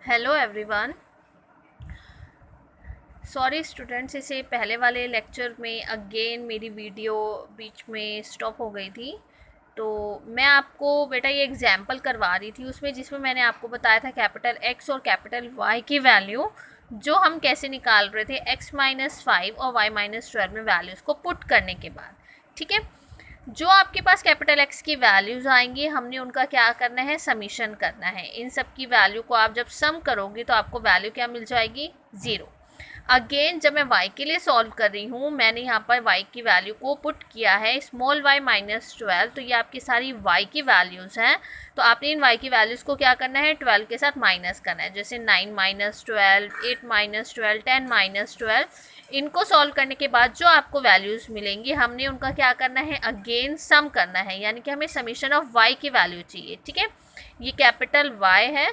Hello everyone. Sorry students, इसे पहले वाले लेक्चर में अगेन मेरी वीडियो बीच में स्टॉप हो गई थी। तो मैं आपको बेटा ये एग्जाम्पल करवा रही थी उसमें, जिसमें मैंने आपको बताया था कैपिटल एक्स और कैपिटल वाई की वैल्यू जो हम कैसे निकाल रहे थे x-5 और y-12 में वैल्यूज़ को पुट करने के बाद। ठीक है, जो आपके पास कैपिटल एक्स की वैल्यूज़ आएंगी हमने उनका क्या करना है, समीशन करना है। इन सब की वैल्यू को आप जब सम करोगे तो आपको वैल्यू क्या मिल जाएगी, 0। अगेन जब मैं y के लिए सॉल्व कर रही हूँ, मैंने यहाँ पर y की वैल्यू को पुट किया है स्मॉल y-12, तो ये आपकी सारी y की वैल्यूज़ हैं। तो आपने इन y की वैल्यूज़ को क्या करना है, 12 के साथ माइनस करना है। जैसे 9-12, 8-12, 10-12, इनको सॉल्व करने के बाद जो आपको वैल्यूज़ मिलेंगी हमने उनका क्या करना है, अगेन सम करना है, यानी कि हमें समीशन ऑफ y की वैल्यू चाहिए। ठीक है, ये कैपिटल y है,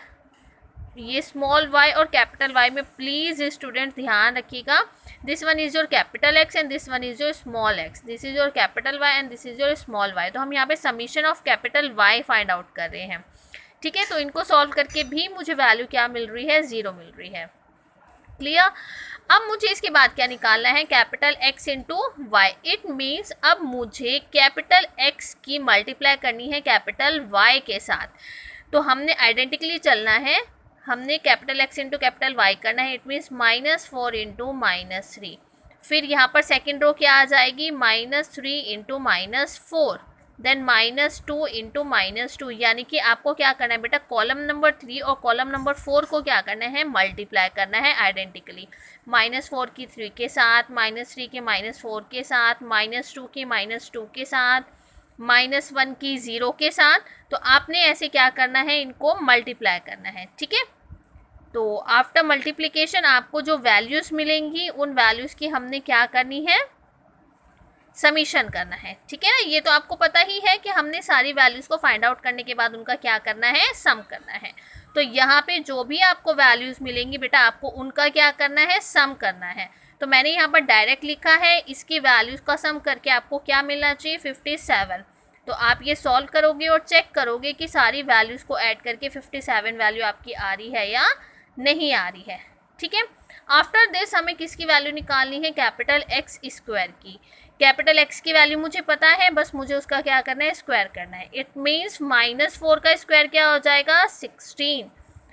ये स्मॉल y और कैपिटल Y में प्लीज़ स्टूडेंट ध्यान रखिएगा। This one is your capital x and this one is your small x, this is your capital Y and this is your small y। तो हम यहाँ पे summation of capital Y find out कर रहे हैं। ठीक है, तो इनको सॉल्व करके भी मुझे वैल्यू क्या मिल रही है, 0 मिल रही है। क्लियर। अब मुझे इसके बाद क्या निकालना है, capital x into Y. It means अब मुझे कैपिटल x की मल्टीप्लाई करनी है कैपिटल y के साथ। तो हमने आइडेंटिकली चलना है, हमने capital x into capital y करना है। It means -4 into -3। फिर यहाँ पर सेकेंड रो क्या आ जाएगी, -3 इंटू -4, देन -2 इंटू -2। यानी कि आपको क्या करना है बेटा, कॉलम नंबर 3 और कॉलम नंबर 4 को क्या करना है, मल्टीप्लाई करना है आइडेंटिकली। -4 की 3 के साथ, -3 के -4 के साथ, -2 के -2 के साथ, -1 की 0 के साथ। तो आपने ऐसे क्या करना है, इनको मल्टीप्लाई करना है। ठीक है, तो आफ्टर मल्टीप्लिकेशन आपको जो वैल्यूज़ मिलेंगी उन वैल्यूज़ की हमने क्या करनी है, समीशन करना है। ठीक है ना, ये तो आपको पता ही है कि हमने सारी वैल्यूज़ को फाइंड आउट करने के बाद उनका क्या करना है, सम करना है। तो यहाँ पे जो भी आपको वैल्यूज़ मिलेंगी बेटा आपको उनका क्या करना है, सम करना है। तो मैंने यहाँ पर डायरेक्ट लिखा है, इसकी वैल्यूज़ का सम करके आपको क्या मिलना चाहिए, 57। तो आप ये सॉल्व करोगे और चेक करोगे कि सारी वैल्यूज़ को ऐड करके 57 वैल्यू आपकी आ रही है या नहीं आ रही है। ठीक है, आफ्टर दिस हमें किसकी वैल्यू निकालनी है, कैपिटल एक्स स्क्वायर की। कैपिटल एक्स की वैल्यू मुझे पता है, बस मुझे उसका क्या करना है, स्क्वायर करना है। इट मीन्स -4 का स्क्वायर क्या हो जाएगा, 16,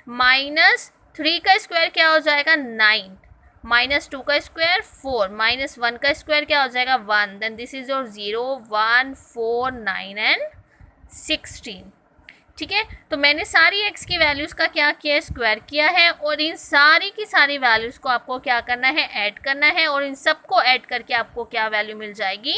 -3 का स्क्वायर क्या हो जाएगा, 9, -2 का स्क्वायर 4, -1 का स्क्वायर क्या हो जाएगा, 1। Then this is your 0, 1, 4, 9 and 16। ठीक है, तो मैंने सारी x की वैल्यूज़ का क्या किया, स्क्वायर किया है, और इन सारी की सारी वैल्यूज़ को आपको क्या करना है, ऐड करना है, और इन सबको ऐड करके आपको क्या वैल्यू मिल जाएगी,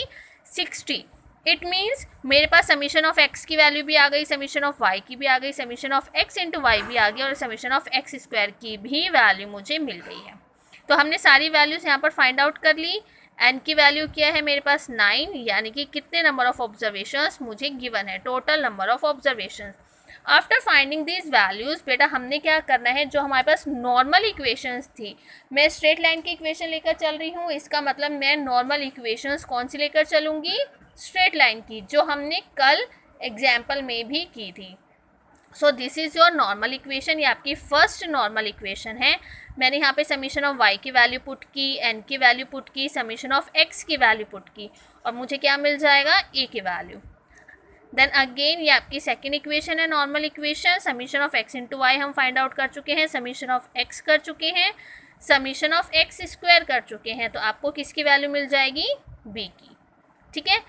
60। इट मीन्स मेरे पास समीशन ऑफ x की वैल्यू भी आ गई, समीशन ऑफ y की भी आ गई, summation of x into Y भी आ गई, और समीशन ऑफ x स्क्वायर की भी वैल्यू मुझे मिल गई है। तो हमने सारी वैल्यूज़ यहाँ पर फाइंड आउट कर ली। एन की वैल्यू क्या है मेरे पास, 9, यानी कि कितने नंबर ऑफ ऑब्जर्वेशंस मुझे गिवन है, total number of observations. After finding these values बेटा हमने क्या करना है, जो हमारे पास नॉर्मल इक्वेशंस थी, मैं स्ट्रेट लाइन की इक्वेशन लेकर चल रही हूँ, इसका मतलब मैं नॉर्मल इक्वेशंस कौन सी लेकर चलूँगी, स्ट्रेट लाइन की, जो हमने कल एग्जाम्पल में भी की थी। So this is your normal equation, ये आपकी फर्स्ट नॉर्मल इक्वेशन है। मैंने यहाँ पे समीशन ऑफ y की वैल्यू पुट की, n की वैल्यू पुट की, समीशन ऑफ x की वैल्यू पुट की, और मुझे क्या मिल जाएगा, a की वैल्यू। देन अगेन ये आपकी सेकेंड इक्वेशन है, normal equation. Summation of x into Y हम फाइंड आउट कर चुके हैं, समीशन ऑफ x कर चुके हैं, समीशन ऑफ x स्क्वायर कर चुके हैं। तो आपको किसकी वैल्यू मिल जाएगी, b की। ठीक है,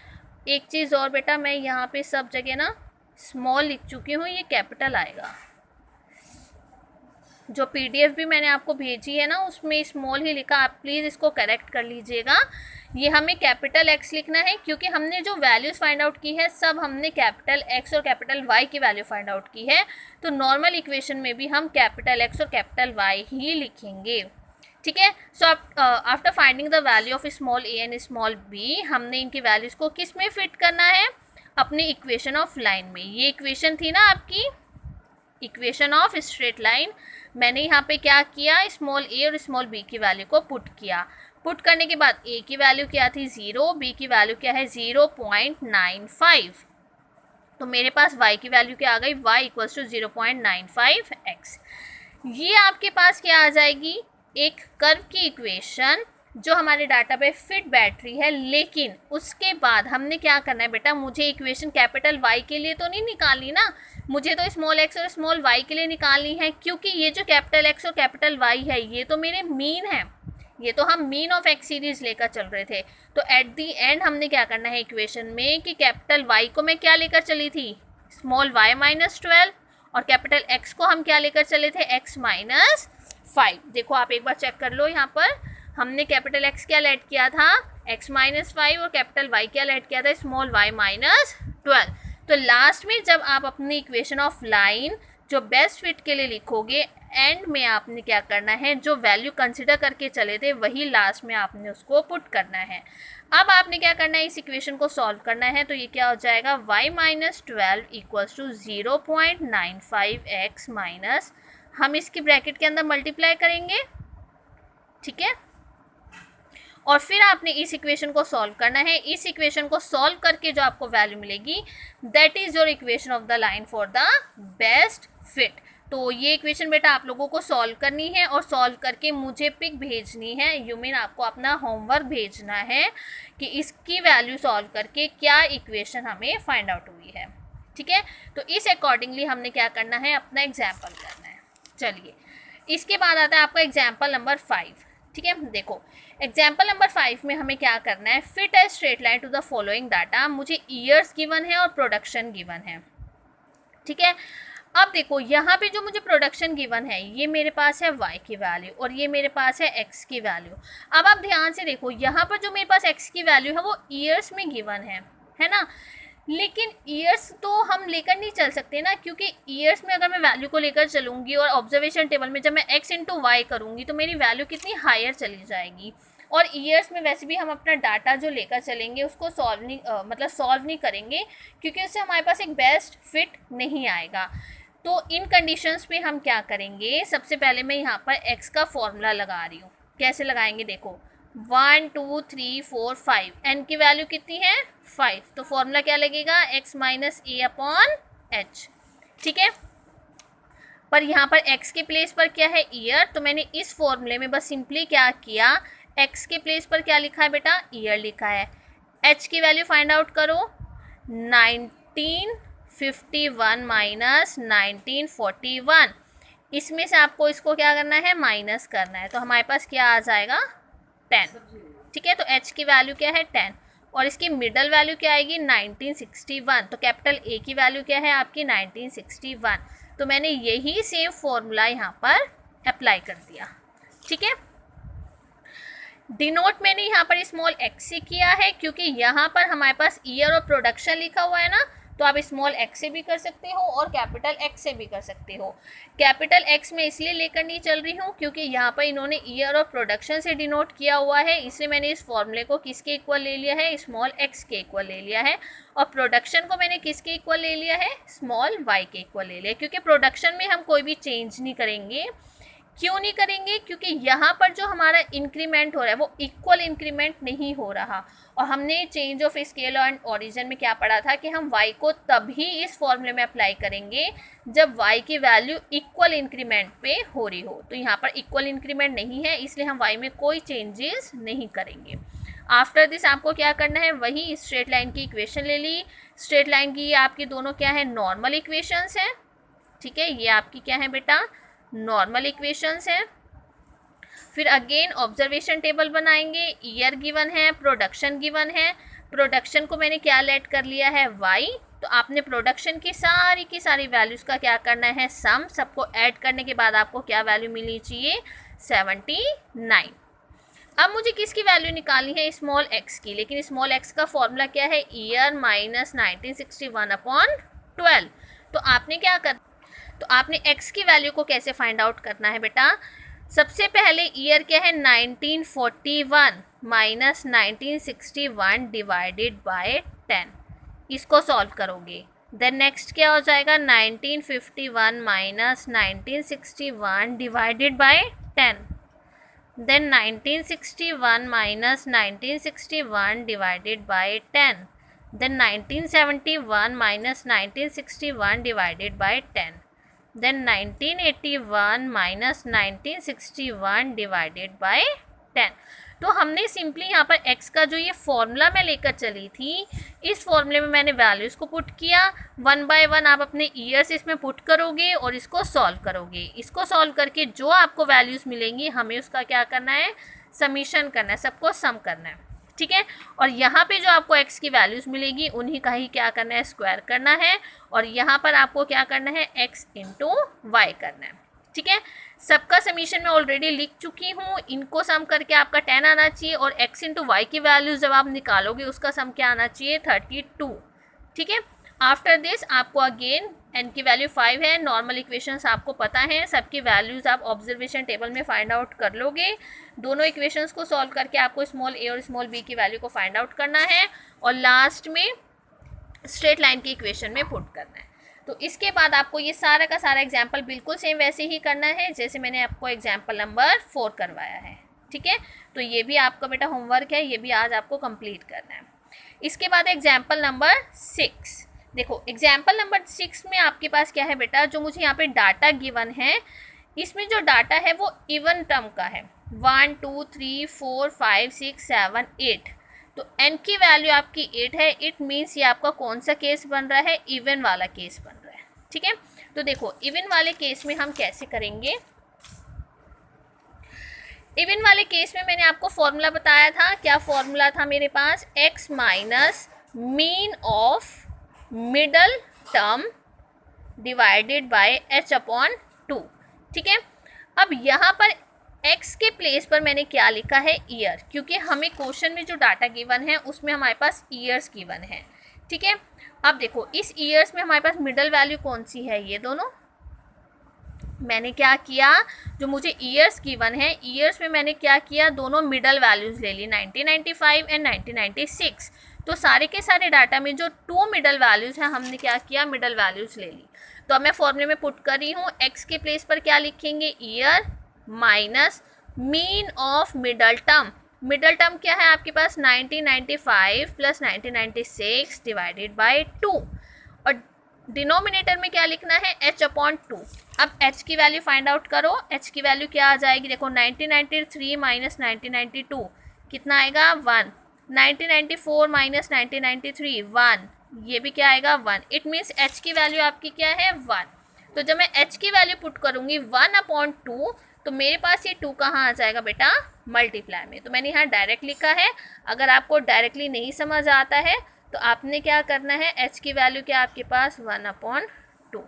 एक चीज़ और बेटा, मैं यहाँ पे सब जगह ना स्मॉल लिख चुकी हूँ, ये कैपिटल आएगा। जो पीडीएफ भी मैंने आपको भेजी है ना उसमें स्मॉल ही लिखा, आप प्लीज़ इसको करेक्ट कर लीजिएगा। ये हमें कैपिटल एक्स लिखना है क्योंकि हमने जो वैल्यूज़ फाइंड आउट की है सब हमने कैपिटल एक्स और कैपिटल वाई की वैल्यू फाइंड आउट की है। तो नॉर्मल इक्वेशन में भी हम कैपिटल एक्स और कैपिटल वाई ही लिखेंगे। ठीक है, so after finding the value of small A and small B, हमने इनकी वैल्यूज़ को किस में फिट करना है, अपनी इक्वेशन ऑफ लाइन में। ये इक्वेशन थी ना आपकी इक्वेशन ऑफ स्ट्रेट लाइन, मैंने यहाँ पे क्या किया, स्मॉल ए और स्मॉल बी की वैल्यू को पुट किया। पुट करने के बाद ए की वैल्यू क्या थी, 0, बी की वैल्यू क्या है, 0.95। तो मेरे पास y की वैल्यू क्या आ गई, y इक्वल्स टू 0.95x। ये आपके पास क्या आ जाएगी, एक कर्व की इक्वेशन जो हमारे डाटा पे फिट बैठ रही है। लेकिन उसके बाद हमने क्या करना है बेटा, मुझे इक्वेशन कैपिटल वाई के लिए तो नहीं निकालनी ना, मुझे तो स्मॉल एक्स और स्मॉल वाई के लिए निकालनी है, क्योंकि ये जो कैपिटल एक्स और कैपिटल वाई है ये तो मेरे मीन है, ये तो हम मीन ऑफ एक्स सीरीज लेकर चल रहे थे। तो एट दी एंड हमने क्या करना है इक्वेशन में कि कैपिटल वाई को मैं क्या लेकर चली थी, स्मॉल वाई माइनस 12, और कैपिटल एक्स को हम क्या लेकर चले थे, एक्स माइनस 5। देखो आप एक बार चेक कर लो, यहाँ पर हमने कैपिटल एक्स क्या लेट किया था, एक्स माइनस 5, और कैपिटल वाई क्या लेट किया था, स्मॉल वाई माइनस 12। तो लास्ट में जब आप अपनी इक्वेशन ऑफ लाइन जो बेस्ट फिट के लिए लिखोगे, एंड में आपने क्या करना है, जो वैल्यू कंसिडर करके चले थे वही लास्ट में आपने उसको पुट करना है। अब आपने क्या करना है, इस इक्वेशन को सॉल्व करना है। तो ये क्या हो जाएगा, y minus 12 equals to 0.95x minus, हम इसकी ब्रैकेट के अंदर मल्टीप्लाई करेंगे, ठीक है। और फिर आपने इस इक्वेशन को सॉल्व करना है। इस इक्वेशन को सॉल्व करके जो आपको वैल्यू मिलेगी, that is your equation of the line for the best fit. तो ये इक्वेशन बेटा आप लोगों को सॉल्व करनी है, और सॉल्व करके मुझे पिक भेजनी है, यू मीन आपको अपना होमवर्क भेजना है कि इसकी वैल्यू सॉल्व करके क्या इक्वेशन हमें फाइंड आउट हुई है, ठीक है। तो इस अकॉर्डिंगली हमने क्या करना है, अपना एग्जाम्पल करना है। चलिए, इसके बाद आता है आपका एग्जाम्पल नंबर 5, ठीक है। देखो एग्जाम्पल नंबर 5 में हमें क्या करना है, fit a straight line to the following data. मुझे ईयर्स गिवन है और प्रोडक्शन गिवन है, ठीक है। अब देखो यहाँ पे जो मुझे प्रोडक्शन गिवन है, ये मेरे पास है y की वैल्यू और ये मेरे पास है x की वैल्यू। अब आप ध्यान से देखो, यहाँ पर जो मेरे पास x की वैल्यू है वो ईयर्स में गिवन है ना। लेकिन ईयर्स तो हम लेकर नहीं चल सकते ना, क्योंकि ईयर्स में अगर मैं वैल्यू को लेकर चलूँगी और ऑब्जर्वेशन टेबल में जब मैं x इंटू वाई करूँगी तो मेरी वैल्यू कितनी हायर चली जाएगी। और ईयर्स में वैसे भी हम अपना डाटा जो लेकर चलेंगे उसको सॉल्व नहीं करेंगे, क्योंकि उससे हमारे पास एक बेस्ट फिट नहीं आएगा। तो इन कंडीशंस पे हम क्या करेंगे, सबसे पहले मैं यहाँ पर x का फॉर्मूला लगा रही हूँ। कैसे लगाएंगे, देखो 1 2 3 4 5, n की वैल्यू कितनी है 5, तो फॉर्मूला क्या लगेगा, x माइनस ए अपॉन एच, ठीक है। पर यहाँ पर x के प्लेस पर क्या है, ईयर, तो मैंने इस फॉर्मूले में बस सिंपली क्या किया, x के प्लेस पर क्या लिखा है बेटा, ईयर लिखा है। h की वैल्यू फाइंड आउट करो, 1951 माइनस 1941, इसमें से आपको इसको क्या करना है, माइनस करना है। तो हमारे पास क्या आ जाएगा 10, ठीक है। तो h की वैल्यू क्या है 10, और इसकी मिडल वैल्यू क्या आएगी 1961। तो कैपिटल A की वैल्यू क्या है आपकी 1961। तो मैंने यही सेम फॉर्मूला यहाँ पर अप्लाई कर दिया, ठीक है। डिनोट मैंने यहाँ पर स्मॉल x से किया है, क्योंकि यहाँ पर हमारे पास ईयर और प्रोडक्शन लिखा हुआ है ना, तो आप स्मॉल x से भी कर सकते हो और कैपिटल X से भी कर सकते हो। कैपिटल X में इसलिए लेकर नहीं चल रही हूँ क्योंकि यहाँ पर इन्होंने ईयर और प्रोडक्शन से डिनोट किया हुआ है, इसलिए मैंने इस फॉर्मूले को किसके इक्वल ले लिया है, स्मॉल x के इक्वल ले लिया है। और प्रोडक्शन को मैंने किसके इक्वल ले लिया है, स्मॉल y के इक्वल ले लिया, क्योंकि प्रोडक्शन में हम कोई भी चेंज नहीं करेंगे। क्यों नहीं करेंगे, क्योंकि यहाँ पर जो हमारा इंक्रीमेंट हो रहा है वो इक्वल इंक्रीमेंट नहीं हो रहा। और हमने change of scale and origin में क्या पढ़ा था कि हम y को तभी इस फॉर्मूले में अप्लाई करेंगे जब y की वैल्यू इक्वल इंक्रीमेंट पे हो रही हो। तो यहाँ पर इक्वल इंक्रीमेंट नहीं है, इसलिए हम y में कोई चेंजेस नहीं करेंगे। आफ्टर दिस आपको क्या करना है, वही स्ट्रेट लाइन की इक्वेशन ले ली। स्ट्रेट लाइन की आपकी दोनों क्या है, नॉर्मल इक्वेशंस हैं, ठीक है। ये आपकी क्या है बेटा, नॉर्मल इक्वेशंस है। फिर अगेन ऑब्जर्वेशन टेबल बनाएंगे, ईयर गिवन है, प्रोडक्शन गिवन है। प्रोडक्शन को मैंने क्या लेट कर लिया है, y, तो आपने प्रोडक्शन की सारी वैल्यूज़ का क्या करना है, सम, सबको ऐड करने के बाद आपको क्या वैल्यू मिलनी चाहिए, 79। अब मुझे किसकी वैल्यू निकालनी है, स्मॉल x की, लेकिन स्मॉल x का फॉर्मूला क्या है, ईयर माइनस 1961 अपॉन 12। तो आपने क्या कर, तो आपने x की वैल्यू को कैसे फाइंड आउट करना है बेटा, सबसे पहले ईयर क्या है 1941 माइनस 1961 डिवाइडेड बाय 10, इसको सॉल्व करोगे। देन नेक्स्ट क्या हो जाएगा, 1951 minus 1961 divided by 10, then 1961 minus 1961 divided by 10, then 1971 minus 1961 divided by 10, then 1981 minus 1961 divided by 10। तो हमने सिंपली यहाँ पर x का जो ये फॉर्मूला मैं लेकर चली थी, इस फॉर्मूले में मैंने वैल्यूज़ को पुट किया। 1 बाय 1 आप अपने ईयर्स इसमें पुट करोगे और इसको सॉल्व करोगे। इसको सॉल्व करके जो आपको वैल्यूज़ मिलेंगी हमें उसका क्या करना है, समीशन करना है, सबको सम करना है, ठीक है। और यहाँ पे जो आपको x की वैल्यूज़ मिलेगी उन्हीं का ही क्या करना है, स्क्वायर करना है। और यहाँ पर आपको क्या करना है, x इंटू वाई करना है, ठीक है। सबका समीशन मैं ऑलरेडी लिख चुकी हूँ। इनको सम करके आपका 10 आना चाहिए और x इंटू वाई की वैल्यूज़ जब आप निकालोगे उसका सम क्या आना चाहिए, 32, ठीक है। आफ्टर दिस आपको अगेन n की वैल्यू 5 है। नॉर्मल इक्वेशंस आपको पता है, सबकी वैल्यूज़ आप ऑब्जर्वेशन टेबल में फाइंड आउट कर लोगे। दोनों इक्वेशंस को सॉल्व करके आपको स्मॉल a और स्मॉल b की वैल्यू को फाइंड आउट करना है और लास्ट में स्ट्रेट लाइन की इक्वेशन में पुट करना है। तो इसके बाद आपको ये सारा का सारा एग्जाम्पल बिल्कुल सेम वैसे ही करना है जैसे मैंने आपको एग्जाम्पल नंबर 4 करवाया है, ठीक है। तो ये भी आपका बेटा होमवर्क है, ये भी आज आपको कंप्लीट करना है। इसके बाद एग्जाम्पल नंबर 6। देखो एग्जाम्पल नंबर 6 में आपके पास क्या है बेटा, जो मुझे यहाँ पे डाटा गिवन है, इसमें जो डाटा है वो इवन टर्म का है, 1 2 3 4 5 6 7 8। तो n की वैल्यू आपकी 8 है। इट मीन्स ये आपका कौन सा केस बन रहा है, इवन वाला केस बन रहा है, ठीक है। तो देखो इवन वाले केस में हम कैसे करेंगे। इवन वाले केस में मैंने आपको फॉर्मूला बताया था, क्या फॉर्मूला था मेरे पास, x minus mean of middle term divided by h upon 2, ठीक है। अब यहाँ पर x के प्लेस पर मैंने क्या लिखा है, ईयर, क्योंकि हमें क्वेश्चन में जो डाटा गिवन है उसमें हमारे पास ईयर्स गिवन है, ठीक है। अब देखो इस ईयर्स में हमारे पास मिडल वैल्यू कौन सी है, ये दोनों। मैंने क्या किया, जो मुझे ईयर्स गिवन है, ईयर्स में मैंने क्या किया, दोनों मिडल वैल्यूज़ ले ली, 1995 एंड 1996। तो सारे के सारे डाटा में जो 2 मिडल वैल्यूज़ हैं हमने क्या किया, मिडल वैल्यूज़ ले ली। तो अब मैं फॉर्मूले में पुट कर रही हूँ, x के प्लेस पर क्या लिखेंगे, year minus mean of middle term. Middle term क्या है आपके पास, 1995 प्लस 1996 डिवाइडेड बाय 2। और डिनोमिनेटर में क्या लिखना है, h अपॉन 2। अब h की वैल्यू फाइंड आउट करो। h की वैल्यू क्या आ जाएगी, देखो 1993 माइनस 1992 कितना आएगा, 1। 1994 माइनस 1993 1, ये भी क्या आएगा, 1। इट मीन्स h की वैल्यू आपकी क्या है, 1। तो जब मैं h की वैल्यू पुट करूँगी 1 अपॉन 2, तो मेरे पास ये 2 कहाँ आ जाएगा बेटा, मल्टीप्लाई में। तो मैंने यहाँ डायरेक्ट लिखा है। अगर आपको डायरेक्टली नहीं समझ आता है तो आपने क्या करना है, h की वैल्यू क्या आपके पास, 1 अपॉन 2।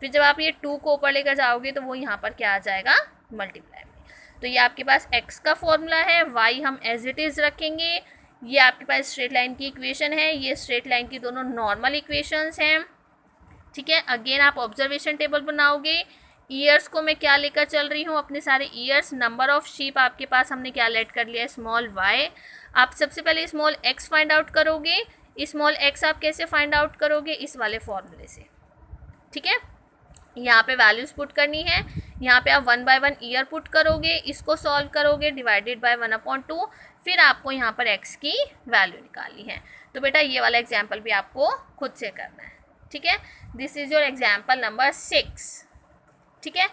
फिर जब आप ये 2 को ऊपर लेकर जाओगे तो वो यहाँ पर क्या आ जाएगा, मल्टीप्लाई में। तो ये आपके पास x का फॉर्मूला है, y हम एज इट इज़ रखेंगे। ये आपके पास स्ट्रेट लाइन की इक्वेशन है, ये स्ट्रेट लाइन की दोनों नॉर्मल इक्वेशंस हैं, ठीक है। अगेन आप ऑब्जर्वेशन टेबल बनाओगे। ईयर्स को मैं क्या लेकर चल रही हूँ, अपने सारे ईयर्स। नंबर ऑफ शीप आपके पास हमने क्या लेट कर लिया है, स्मॉल y। आप सबसे पहले स्मॉल x फाइंड आउट करोगे। स्मॉल x आप कैसे फाइंड आउट करोगे, इस वाले फॉर्मूले से, ठीक है। यहाँ पे वैल्यूज पुट करनी है, यहाँ पे आप 1 बाय 1 ईयर पुट करोगे, इसको सॉल्व करोगे, डिवाइडेड बाय 1 अपॉन 2। फिर आपको यहाँ पर x की वैल्यू निकालनी है। तो बेटा ये वाला एग्जाम्पल भी आपको खुद से करना है, ठीक है। This is your example number 6, ठीक है।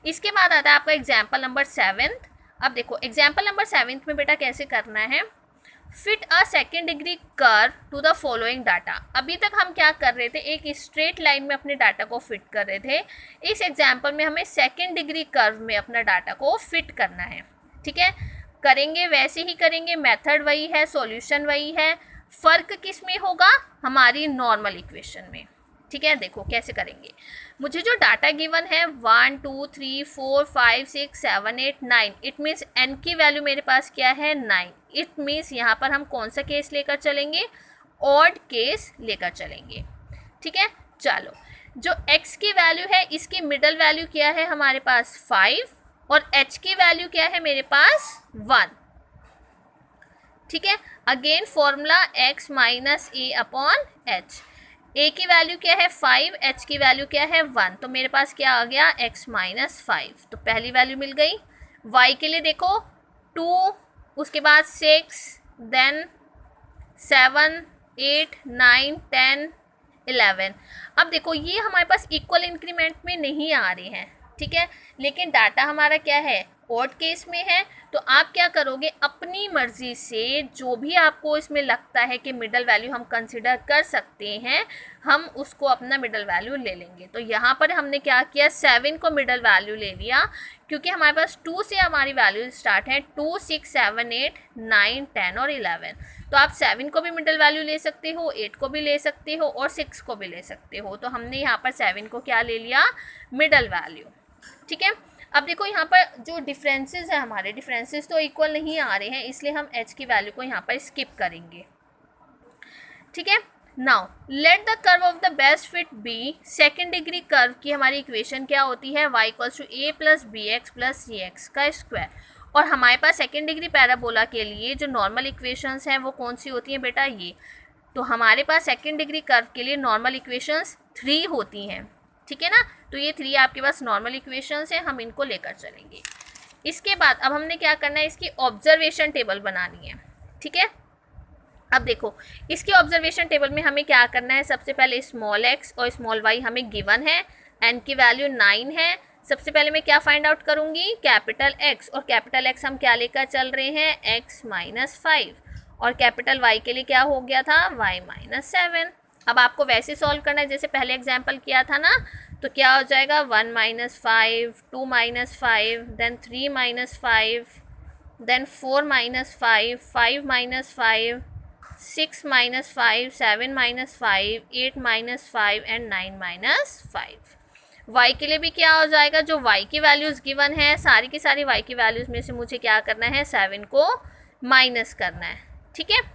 इसके बाद आता है आपका एग्जाम्पल नंबर 7। अब देखो एग्जाम्पल नंबर 7 में बेटा कैसे करना है, fit a second degree curve to the following data. अभी तक हम क्या कर रहे थे, एक स्ट्रेट लाइन में अपने डाटा को फिट कर रहे थे। इस एग्जाम्पल में हमें सेकेंड डिग्री कर्व में अपना डाटा को फिट करना है, ठीक है। करेंगे वैसे ही करेंगे, मेथड वही है, सॉल्यूशन वही है। फ़र्क किस में होगा, हमारी नॉर्मल इक्वेशन में, ठीक है। देखो कैसे करेंगे, मुझे जो डाटा गिवन है 1 2 3 4 5 6 7 8 9, इट मीन्स n की वैल्यू मेरे पास क्या है, 9। इट मीन्स यहाँ पर हम कौन सा केस लेकर चलेंगे, ऑड केस लेकर चलेंगे, ठीक है। चलो जो x की वैल्यू है इसकी मिडल वैल्यू क्या है हमारे पास, 5, और h की वैल्यू क्या है मेरे पास, 1, ठीक है। Again formula x minus A upon H. a की वैल्यू क्या है 5, h की वैल्यू क्या है 1, तो मेरे पास क्या आ गया, x माइनस 5। तो पहली वैल्यू मिल गई। y के लिए देखो 2, उसके बाद 6, देन 7 8 9 10 11। अब देखो ये हमारे पास इक्वल इंक्रीमेंट में नहीं आ रहे हैं, ठीक है, लेकिन डाटा हमारा क्या है, ऑड केस में है। तो आप क्या करोगे, अपनी मर्जी से जो भी आपको इसमें लगता है कि मिडल वैल्यू हम कंसिडर कर सकते हैं, हम उसको अपना मिडल वैल्यू ले लेंगे। तो यहाँ पर हमने क्या किया, 7 को मिडल वैल्यू ले लिया, क्योंकि हमारे पास 2 से हमारी वैल्यू स्टार्ट है, 2, 6, 7, 8, 9, 10 और 11। तो आप 7 को भी मिडल वैल्यू ले सकते हो, 8 को भी ले सकते हो और 6 को भी ले सकते हो। तो हमने यहाँ पर 7 को क्या ले लिया, मिडल वैल्यू, ठीक है। अब देखो यहाँ पर जो डिफरेंसेस है हमारे, डिफरेंसेस तो इक्वल नहीं आ रहे हैं, इसलिए हम h की वैल्यू को यहाँ पर स्किप करेंगे, ठीक है। Now let the curve of the best fit be, second degree curve की हमारी इक्वेशन क्या होती है, y equals to A plus B X plus C X का स्क्वायर। और हमारे पास सेकेंड डिग्री पैराबोला के लिए जो नॉर्मल इक्वेशंस हैं वो कौन सी होती हैं बेटा, ये। तो हमारे पास सेकेंड डिग्री कर्व के लिए नॉर्मल इक्वेशंस 3 होती हैं, ठीक है ना। तो ये 3 आपके पास नॉर्मल इक्वेशंस हैं, हम इनको लेकर चलेंगे। इसके बाद अब हमने क्या करना है, इसकी ऑब्जर्वेशन टेबल बनानी है, ठीक है। अब देखो इसकी ऑब्जर्वेशन टेबल में हमें क्या करना है, सबसे पहले स्मॉल x और स्मॉल y हमें गिवन है, n की वैल्यू 9 है। सबसे पहले मैं क्या फाइंड आउट करूंगी, कैपिटल X, और कैपिटल X हम क्या लेकर चल रहे हैं, x माइनस 5, और कैपिटल Y के लिए क्या हो गया था, y माइनस 7। अब आपको वैसे सॉल्व करना है जैसे पहले एग्जाम्पल किया था ना, तो क्या हो जाएगा, 1 minus 5, 2 minus 5, then 3 minus 5, then 4 minus 5, 5 minus 5, 6 minus 5, 7 minus 5, 8 minus 5 and 9 minus 5। y के लिए भी क्या हो जाएगा, जो y की वैल्यूज़ गिवन है सारी की सारी y की वैल्यूज़ में से मुझे क्या करना है, 7 को माइनस करना है, ठीक है।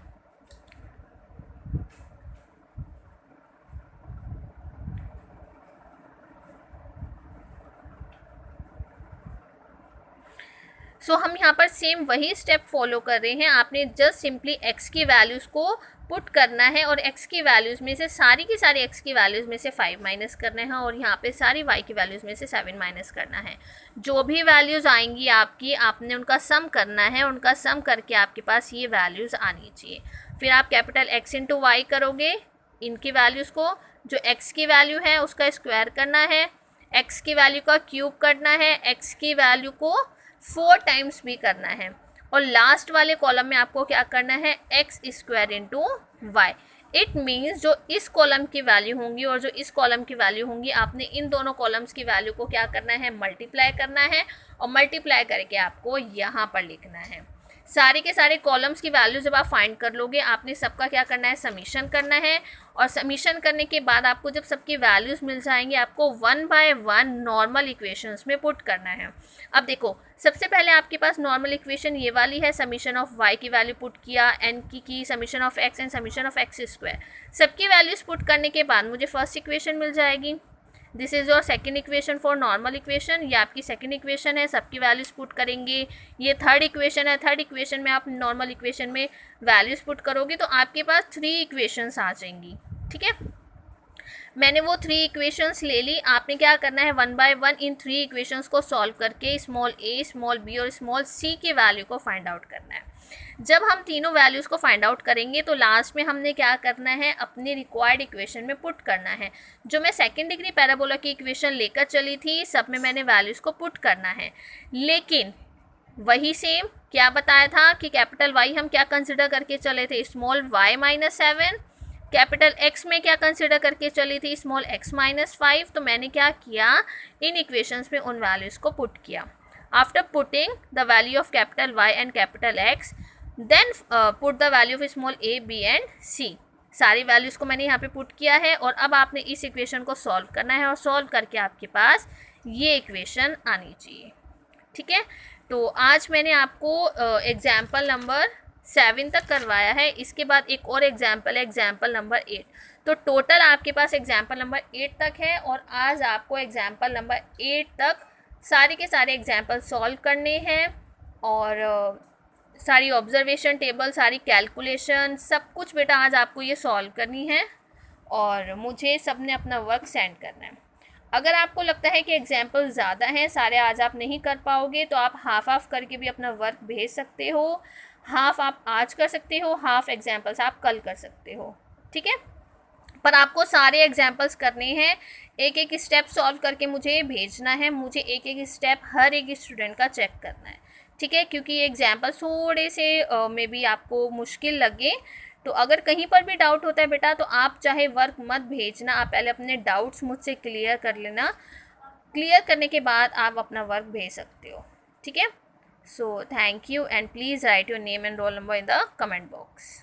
सो हम यहाँ पर सेम वही स्टेप फॉलो कर रहे हैं। आपने जस्ट सिंपली x की वैल्यूज़ को पुट करना है और x की वैल्यूज़ में से सारी की सारी x की वैल्यूज़ में से 5 माइनस करना है, और यहाँ पे सारी y की वैल्यूज़ में से 7 माइनस करना है। जो भी वैल्यूज़ आएंगी आपकी, आपने उनका सम करना है, उनका सम करके आपके पास ये वैल्यूज़ आनी चाहिए। फिर आप कैपिटल X इंटू वाई करोगे, इनकी वैल्यूज़ को, जो x की वैल्यू है उसका स्क्वायर करना है, x की वैल्यू का क्यूब करना है, x की वैल्यू को 4 टाइम्स भी करना है, और लास्ट वाले कॉलम में आपको क्या करना है, X square into Y. It means जो इस कॉलम की वैल्यू होंगी और जो इस कॉलम की वैल्यू होंगी, आपने इन दोनों कॉलम्स की वैल्यू को क्या करना है, मल्टीप्लाई करना है, और मल्टीप्लाई करके आपको यहाँ पर लिखना है। सारे के सारे कॉलम्स की वैल्यू जब आप फाइंड कर लोगे, आपने सबका क्या करना है, समीशन करना है, और समीशन करने के बाद आपको जब सबकी वैल्यूज़ मिल जाएंगी, आपको 1 बाय 1 नॉर्मल इक्वेशंस में पुट करना है। अब देखो सबसे पहले आपके पास नॉर्मल इक्वेशन ये वाली है, समीशन ऑफ y की वैल्यू पुट किया, n की summation of x and summation of x square. सबकी वैल्यूज़ पुट करने के बाद मुझे फर्स्ट इक्वेशन मिल जाएगी। This is your second equation for normal equation, ये आपकी सेकेंड इक्वेशन है, सबकी वैल्यूज़ पुट करेंगे। ये थर्ड इक्वेशन है, थर्ड इक्वेशन में आप नॉर्मल इक्वेशन में वैल्यूज़ पुट करोगे तो आपके पास 3 इक्वेशंस आ जाएंगी, ठीक है। मैंने वो 3 इक्वेशंस ले ली। आपने क्या करना है, 1 बाय 1 इन 3 इक्वेशंस को सॉल्व करके स्मॉल a, स्मॉल b और स्मॉल c की वैल्यू को फाइंड आउट करना है। जब हम तीनों वैल्यूज़ को फाइंड आउट करेंगे तो लास्ट में हमने क्या करना है, अपनी रिक्वायर्ड इक्वेशन में पुट करना है। जो मैं सेकेंड डिग्री पैराबोला की इक्वेशन लेकर चली थी, सब में मैंने वैल्यूज़ को पुट करना है, लेकिन वही सेम क्या बताया था कि कैपिटल Y हम क्या कंसिडर करके चले थे, small y minus 7, capital X में क्या कंसिडर करके चली थी, स्मॉल x माइनस 5। तो मैंने क्या किया, इन इक्वेशंस में उन वैल्यूज़ को पुट किया। After putting the value of capital Y and capital X, then put the value of small a, b and c। सारी वैल्यूज़ को मैंने यहाँ पे पुट किया है, और अब आपने इस इक्वेशन को सॉल्व करना है, और सॉल्व करके आपके पास ये इक्वेशन आनी चाहिए, ठीक है। तो आज मैंने आपको एग्जाम्पल नंबर 7 तक करवाया है। इसके बाद एक और एग्जाम्पल है, एग्जाम्पल नंबर 8। तो टोटल आपके पास एग्जाम्पल नंबर 8 तक है, और आज आपको एग्जाम्पल नंबर 8 तक सारे के सारे एग्जाम्पल सॉल्व करने हैं, और सारी ऑब्जर्वेशन टेबल, सारी कैलकुलेशन, सब कुछ बेटा आज आपको ये सॉल्व करनी है, और मुझे सब ने अपना वर्क सेंड करना है। अगर आपको लगता है कि एग्जाम्पल ज़्यादा हैं, सारे आज आप नहीं कर पाओगे, तो आप हाफ करके भी अपना वर्क भेज सकते हो। हाफ आप आज कर सकते हो, हाफ एग्जाम्पल्स आप कल कर सकते हो, ठीक है। पर आपको सारे एग्जाम्पल्स करने हैं, एक एक स्टेप सॉल्व करके मुझे भेजना है, मुझे एक एक स्टेप हर एक स्टूडेंट का चेक करना है, ठीक है। क्योंकि ये एग्जाम्पल थोड़े से मे बी आपको मुश्किल लगे, तो अगर कहीं पर भी डाउट होता है बेटा तो आप चाहे वर्क मत भेजना, आप पहले अपने डाउट्स मुझसे क्लियर कर लेना, क्लियर करने के बाद आप अपना वर्क भेज सकते हो, ठीक है। So thank you and please write your name and roll number in the comment box.